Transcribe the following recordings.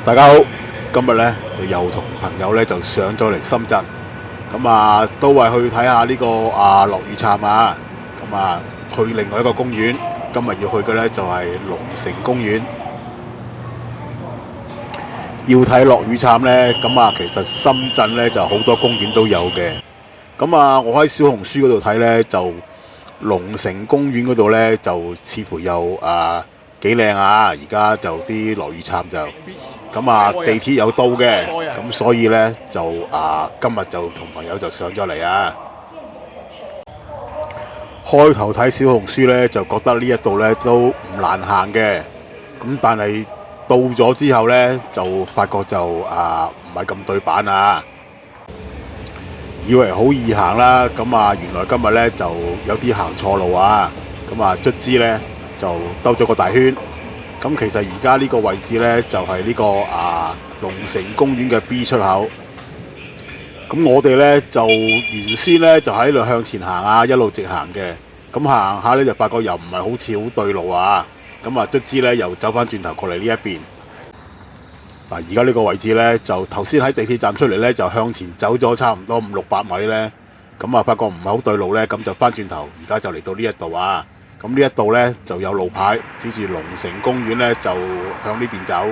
大家好，今日咧就又同朋友咧就上咗嚟深圳，都係去睇下呢個落雨杉啊，去另外一個公園，今日要去嘅咧就係龍城公園。要睇落雨杉咧，其實深圳咧就好多公園都有嘅。我喺小紅書嗰度睇咧，就龍城公園嗰度咧就似乎又幾靚啊！而家就啲落雨杉就地鐵有到嘅，咁所以咧就今日就同朋友就上咗嚟啊。開頭睇小紅書咧就覺得呢一度咧都唔難行嘅，但係到咗之後咧就發覺就唔係咁對版啊。以為好易行啦，原來今日咧就有啲行錯路啊，卒之咧就兜咗個大圈。其實而家呢個位置呢，就係呢個龍城公園嘅 B 出口。我哋呢，就原先呢，就喺度向前行啊，一路直行嘅。行下呢，就發覺又唔係好似好對路啊。卒之呢，又走翻轉頭過嚟呢一邊。而家呢個位置呢，就頭先喺地鐵站出嚟呢，就向前走咗差唔多500-600米呢。發覺唔係好對路呢，咁就翻轉頭，而家就嚟到呢一度啊。呢一度呢，就有路牌指住龍城公園呢，就向呢邊走。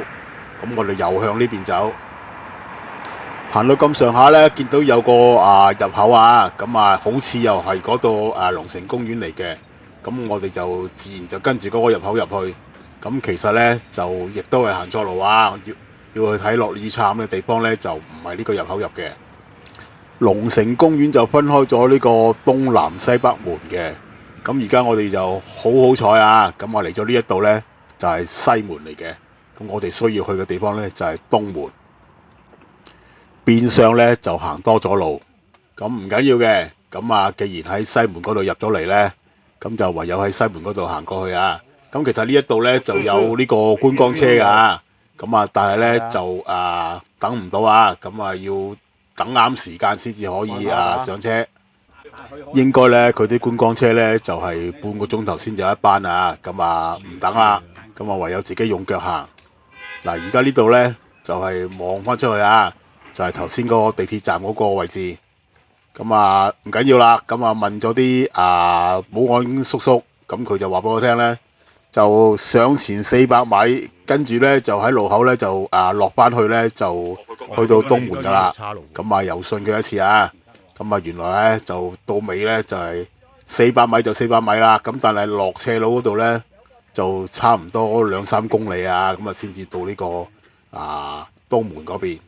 我哋又向呢邊走，行到咁上下呢，見到有個入口啊，好似又係嗰度龍城公園嚟嘅。我哋就自然就跟住嗰個入口入去。其實呢，就亦都係行錯路啊！要去睇落雨杉嘅地方呢，就唔係呢個入口入嘅。龍城公園就分開咗呢個東南西北門嘅。而家我哋就好彩啊！我嚟咗呢一度呢，就係西門嚟嘅。我哋需要去嘅地方呢，就係東門。變相呢，就行多咗路，唔緊要嘅。既然喺西門嗰度入咗嚟呢，就唯有喺西門嗰度行過去啊。其實呢一度呢，就有呢個觀光車㗎。但係呢，就等唔到啊。要等啱時間先至可以上車。應該呢，佢啲觀光車呢，就係半個鐘頭先有一班啊，唔等啦，唯有自己用腳行。而家呢度呢，就係望翻出去啊，就係頭先嗰個地鐵站嗰個位置。唔緊要啦，問咗啲保安叔叔，佢就話俾我聽呢，就上前400米，跟住呢，就喺路口呢，就落翻去呢，就去到東門㗎啦。又信佢一次啊！原來咧就到尾咧就係400米就400米啦，但係落斜路嗰度咧就差唔多2-3公里啊，先至到呢個東門嗰邊。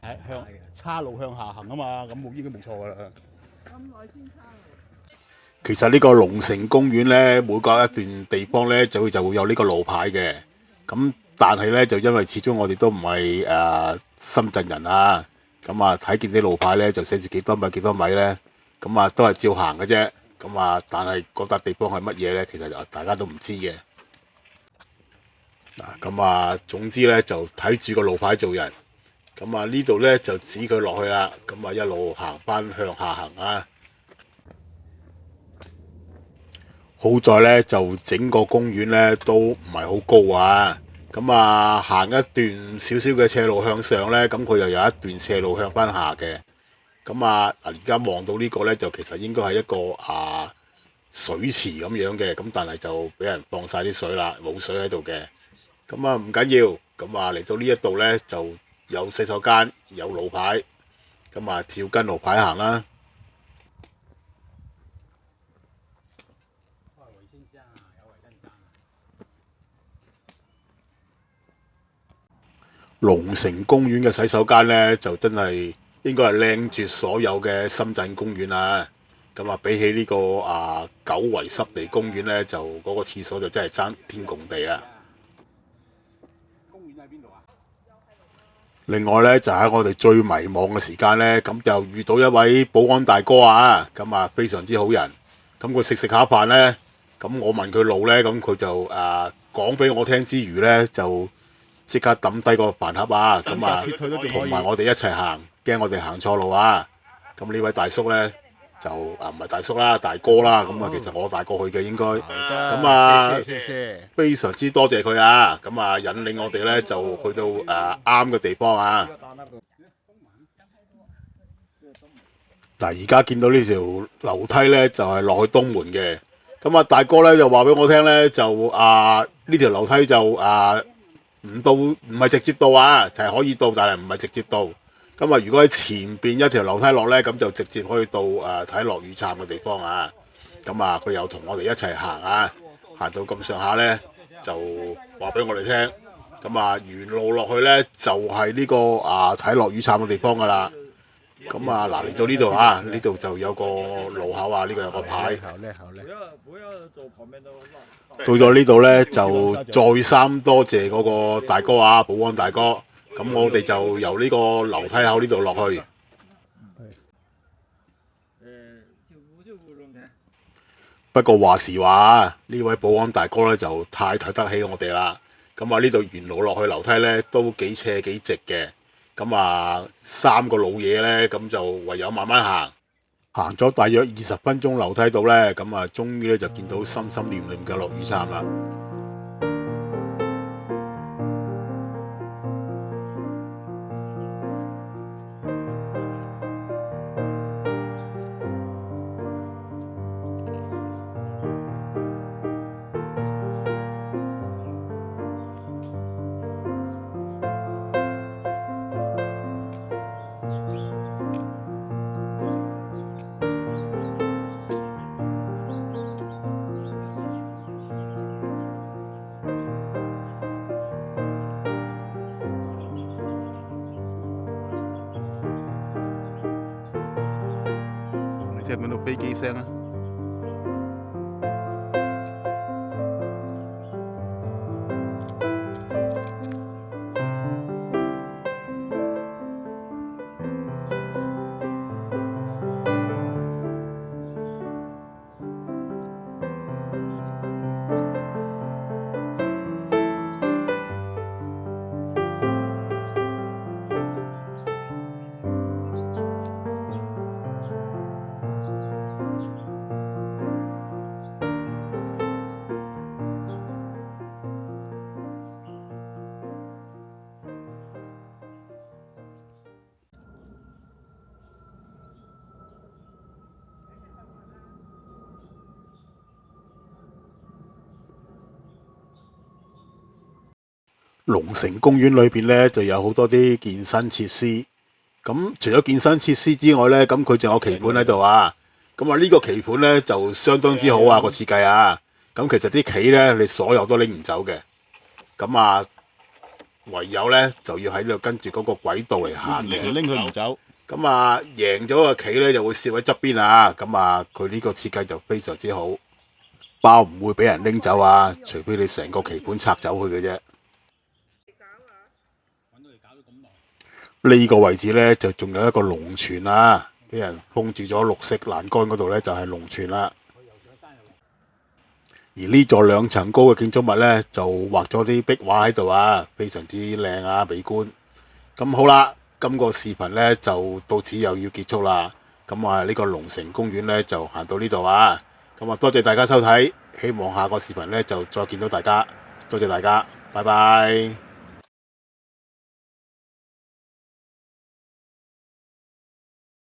向岔路向下行啊嘛，應該冇錯噶啦。咁耐先岔路。其實呢個龍城公園呢，每隔一段地方呢，就會有呢個路牌嘅。但係呢，就因為始終我哋都唔係深圳人啊，睇見啲路牌呢，就寫住幾多米幾多米呢，都係照行嘅啫。但係嗰笪地方係乜嘢呢？其實大家都唔知嘅。總之呢，就睇住個路牌做人。呢度呢，就指佢落去啦。一路行翻向下行啊。好在呢，就整個公園呢都唔係好高啊。行一段少少嘅斜路向上呢，佢又有一段斜路向翻下嘅。而家望到呢個呢，就其實應該係一個水池咁樣嘅。但係就俾人放晒啲水啦，冇水喺度嘅。唔緊要。嚟到呢一度呢，就有洗手間，有路牌。照跟路牌行啦。龍城公園嘅洗手間呢，就真係應該係靚絕所有嘅深圳公園啊！比起呢個久違濕地公園呢，就嗰個廁所就真係爭天共地啦。公園喺邊度啊？另外呢，就喺我哋最迷茫嘅時間呢，就遇到一位保安大哥啊！非常之好人。佢食下飯呢，我問佢路呢，佢就講俾我聽之餘呢，就即刻抌低個飯盒啊！同埋我哋一齊行，驚我哋行錯路啊！呢位大叔呢，就唔係大叔啦，大哥啦。咁啊，其實我大過去嘅應該。咁非常之多謝佢啊！咁啊，引領我哋呢就去到啱嘅地方啊！嗱，而家見到呢條樓梯呢，就係落去東門嘅。咁啊，大哥呢就話俾我聽呢，就呢條樓梯就唔係直接到啊，就係可以到，但係唔係直接到。咁啊，如果喺前邊一條樓梯落呢，咁就直接可以到睇落雨杉嘅地方啊。咁啊，佢又同我哋一齊行啊，行到咁上下呢，就話俾我哋聽。咁啊，沿路落去呢，就係呢個睇落雨杉嘅地方噶啦。咁啊，嗱，嚟到呢度啊，呢度就有個路口啊，呢個有個牌。到咗呢度呢，就再三多謝嗰個大哥啊，保安大哥。咁我哋就由呢個樓梯口呢度落去。不過話時話，呢位保安大哥呢，就太睇得起我哋啦。咁啊，呢度沿路落去樓梯呢，都幾斜幾直嘅。咁啊，3個老嘢呢，咁就唯有慢慢行。行咗大約20分鐘樓梯度呢，咁啊，終於呢就見到心心念念嘅落雨杉啦。你聽唔聽到飛機聲啊？龍城公園裏邊呢，就有好多啲健身設施。咁除咗健身設施之外呢，咁佢仲有棋盤喺度啊。咁啊，呢個棋盤呢，就相當之好啊，個設計啊。咁其實啲棋呢，你所有都拎唔走嘅。咁啊，唯有呢，就要喺呢度跟住嗰個軌道嚟行嘅。拎佢唔走。咁啊，贏咗個棋呢，就會攝喺側邊啊。咁啊，佢呢個設計就非常之好，包唔會俾人拎走啊，除非你成個棋盤拆走佢嘅啫。呢個位置呢，就仲有一個龍泉啊，俾人封住咗綠色欄杆嗰度呢，就係龍泉啦。而呢座2層高嘅建築物呢，就畫咗啲壁畫喺度啊，非常之靚啊，美觀。咁好啦，今個視頻呢，就到此又要結束啦。咁啊，呢個龍城公園呢，就行到呢度啊。咁啊，多謝大家收睇，希望下個視頻呢，就再見到大家。多謝大家，拜拜。